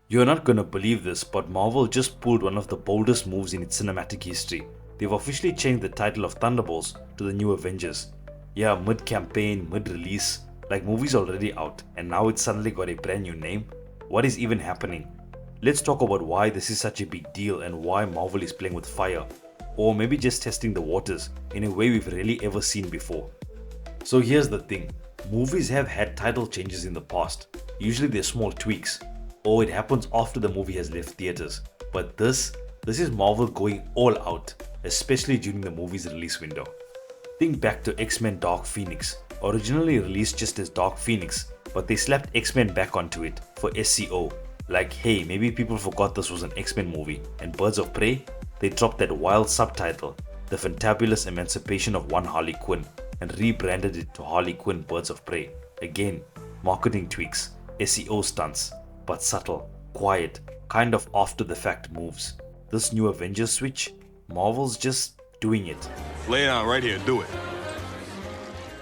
You're not gonna believe this, but Marvel just pulled one of the boldest moves in its cinematic history. They've officially changed the title of Thunderbolts to the New Avengers. Yeah, mid-campaign, mid-release, like movies already out, and now it's suddenly got a brand new name. What is even happening? Let's talk about why this is such a big deal and why Marvel is playing with fire, or maybe just testing the waters in a way we've rarely ever seen before. So here's the thing, movies have had title changes in the past. Usually they're small tweaks, or it happens after the movie has left theaters. But this is Marvel going all out, especially during the movie's release window. Think back to X-Men Dark Phoenix, originally released just as Dark Phoenix, but they slapped X-Men back onto it for SCO. Like, hey, maybe people forgot this was an X-Men movie, and Birds of Prey, they dropped that wild subtitle, The Fantabulous Emancipation of One Harley Quinn, and rebranded it to Harley Quinn Birds of Prey. Again, marketing tweaks, SEO stunts, but subtle, quiet, kind of after the fact moves. This new Avengers switch, Marvel's just doing it. Lay it out right here, do it.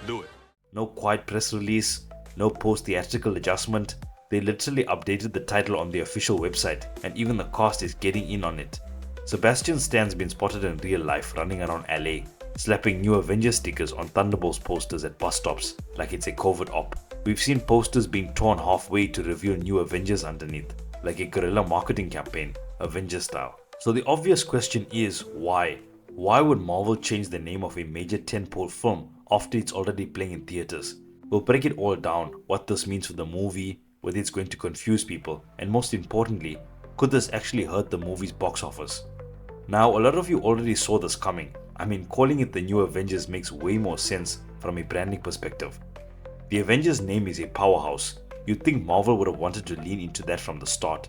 Do it. No quiet press release, no post-theatrical adjustment. They literally updated the title on the official website, and even the cast is getting in on it. Sebastian Stan's been spotted in real life running around LA, slapping new Avengers stickers on Thunderbolts posters at bus stops like it's a COVID op. We've seen posters being torn halfway to reveal new Avengers underneath, like a guerrilla marketing campaign, Avengers style. So the obvious question is, why? Why would Marvel change the name of a major tentpole film after it's already playing in theaters? We'll break it all down, what this means for the movie, whether it's going to confuse people, and most importantly, could this actually hurt the movie's box office? Now, a lot of you already saw this coming. I mean, calling it the New Avengers makes way more sense from a branding perspective. The Avengers name is a powerhouse. You'd think Marvel would have wanted to lean into that from the start.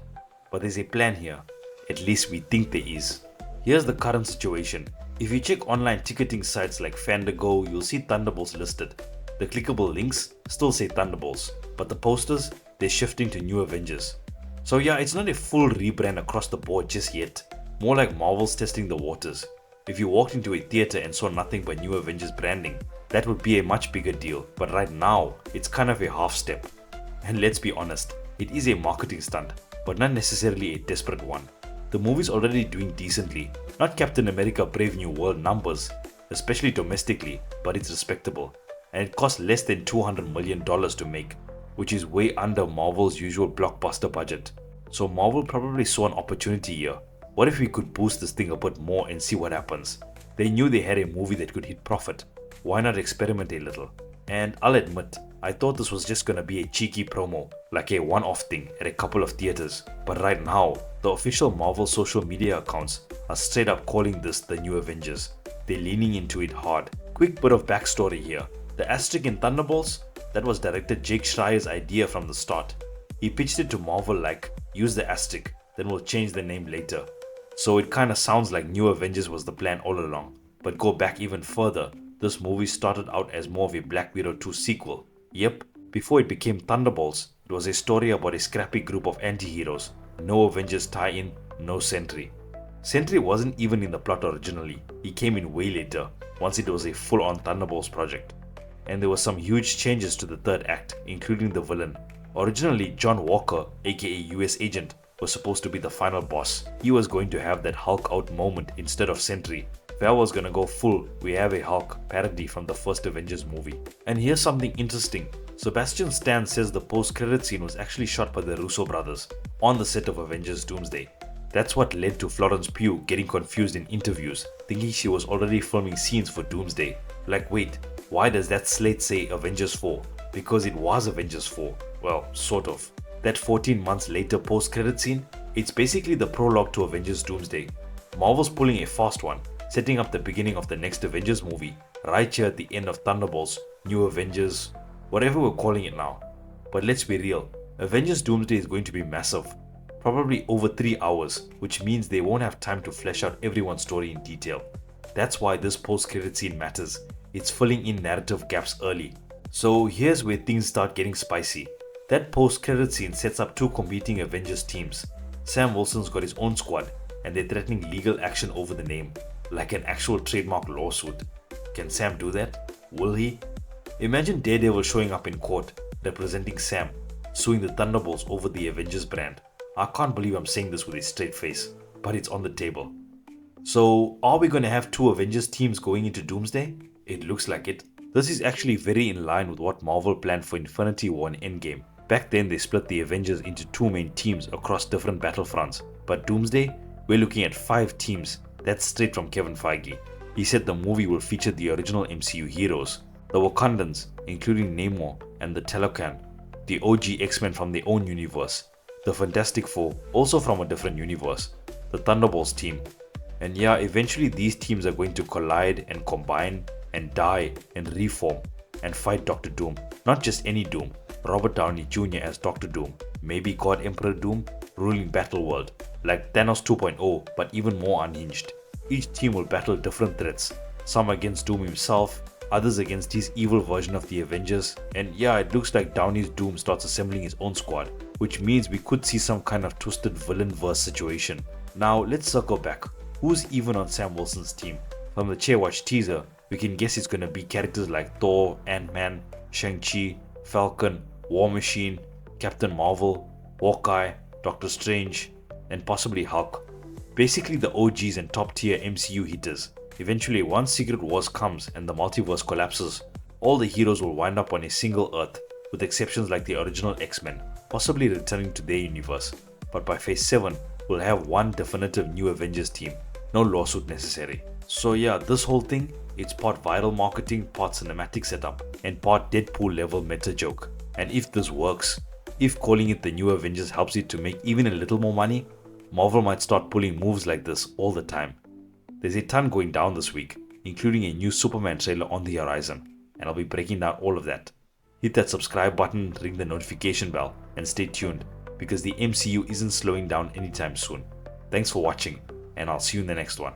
But there's a plan here. At least we think there is. Here's the current situation. If you check online ticketing sites like Fandango, you'll see Thunderbolts listed. The clickable links still say Thunderbolts, but the posters, they're shifting to New Avengers. So yeah, it's not a full rebrand across the board just yet. More like Marvel's testing the waters. If you walked into a theater and saw nothing but New Avengers branding, that would be a much bigger deal, but right now, it's kind of a half step. And let's be honest, it is a marketing stunt, but not necessarily a desperate one. The movie's already doing decently, not Captain America Brave New World numbers, especially domestically, but it's respectable. And it cost less than $200 million to make, which is way under Marvel's usual blockbuster budget. So Marvel probably saw an opportunity here. What if we could boost this thing a bit more and see what happens? They knew they had a movie that could hit profit. Why not experiment a little? And I'll admit, I thought this was just gonna be a cheeky promo, like a one-off thing at a couple of theaters. But right now, the official Marvel social media accounts are straight up calling this the New Avengers. They're leaning into it hard. Quick bit of backstory here. The asterisk in Thunderbolts, that was director Jake Schreier's idea from the start. He pitched it to Marvel like, use the asterisk, then we'll change the name later. So it kinda sounds like New Avengers was the plan all along. But go back even further, this movie started out as more of a Black Widow 2 sequel. Yep, before it became Thunderbolts, it was a story about a scrappy group of anti-heroes. No Avengers tie-in, no Sentry. Sentry wasn't even in the plot originally, he came in way later, once it was a full-on Thunderbolts project. And there were some huge changes to the third act, including the villain. Originally, John Walker, aka US Agent, was supposed to be the final boss. He was going to have that Hulk out moment instead of Sentry. Val was gonna go full "we have a Hulk" parody from the first Avengers movie. And here's something interesting. Sebastian Stan says the post-credit scene was actually shot by the Russo brothers on the set of Avengers Doomsday. That's what led to Florence Pugh getting confused in interviews, thinking she was already filming scenes for Doomsday. Like, wait, why does that slate say Avengers 4? Because it was Avengers 4. Well, sort of. That 14 months later post-credit scene, it's basically the prologue to Avengers Doomsday. Marvel's pulling a fast one, setting up the beginning of the next Avengers movie, right here at the end of Thunderbolts, New Avengers, whatever we're calling it now. But let's be real, Avengers Doomsday is going to be massive. Probably over 3 hours, which means they won't have time to flesh out everyone's story in detail. That's why this post-credit scene matters. It's filling in narrative gaps early. So here's where things start getting spicy. That post-credit scene sets up two competing Avengers teams. Sam Wilson's got his own squad, and they're threatening legal action over the name, like an actual trademark lawsuit. Can Sam do that? Will he? Imagine Daredevil showing up in court, representing Sam, suing the Thunderbolts over the Avengers brand. I can't believe I'm saying this with a straight face, but it's on the table. So, are we going to have two Avengers teams going into Doomsday? It looks like it. This is actually very in line with what Marvel planned for Infinity War and Endgame. Back then, they split the Avengers into two main teams across different battlefronts. But Doomsday, we're looking at 5 teams. That's straight from Kevin Feige. He said the movie will feature the original MCU heroes, the Wakandans, including Namor and the Talocan, the OG X-Men from their own universe, the Fantastic Four, also from a different universe, the Thunderbolts team. And yeah, eventually these teams are going to collide and combine and die and reform and fight Doctor Doom. Not just any Doom, Robert Downey Jr. as Doctor Doom, maybe God Emperor Doom ruling Battleworld, like Thanos 2.0 but even more unhinged. Each team will battle different threats, some against Doom himself, others against his evil version of the Avengers, and yeah, it looks like Downey's Doom starts assembling his own squad, which means we could see some kind of twisted villain-verse situation. Now let's circle back. Who's even on Sam Wilson's team? From the Chairwatch teaser, we can guess it's gonna be characters like Thor, Ant-Man, Shang-Chi, Falcon, War Machine, Captain Marvel, Hawkeye, Doctor Strange, and possibly Hulk. Basically the OGs and top tier MCU hitters. Eventually, once Secret Wars comes and the multiverse collapses, all the heroes will wind up on a single Earth, with exceptions like the original X-Men, possibly returning to their universe. But by Phase 7, we'll have one definitive new Avengers team, no lawsuit necessary. So yeah, this whole thing, it's part viral marketing, part cinematic setup, and part Deadpool level meta joke. And if this works, if calling it the new Avengers helps it to make even a little more money, Marvel might start pulling moves like this all the time. There's a ton going down this week, including a new Superman trailer on the horizon, and I'll be breaking down all of that. Hit that subscribe button, ring the notification bell, and stay tuned, because the MCU isn't slowing down anytime soon. Thanks for watching, and I'll see you in the next one.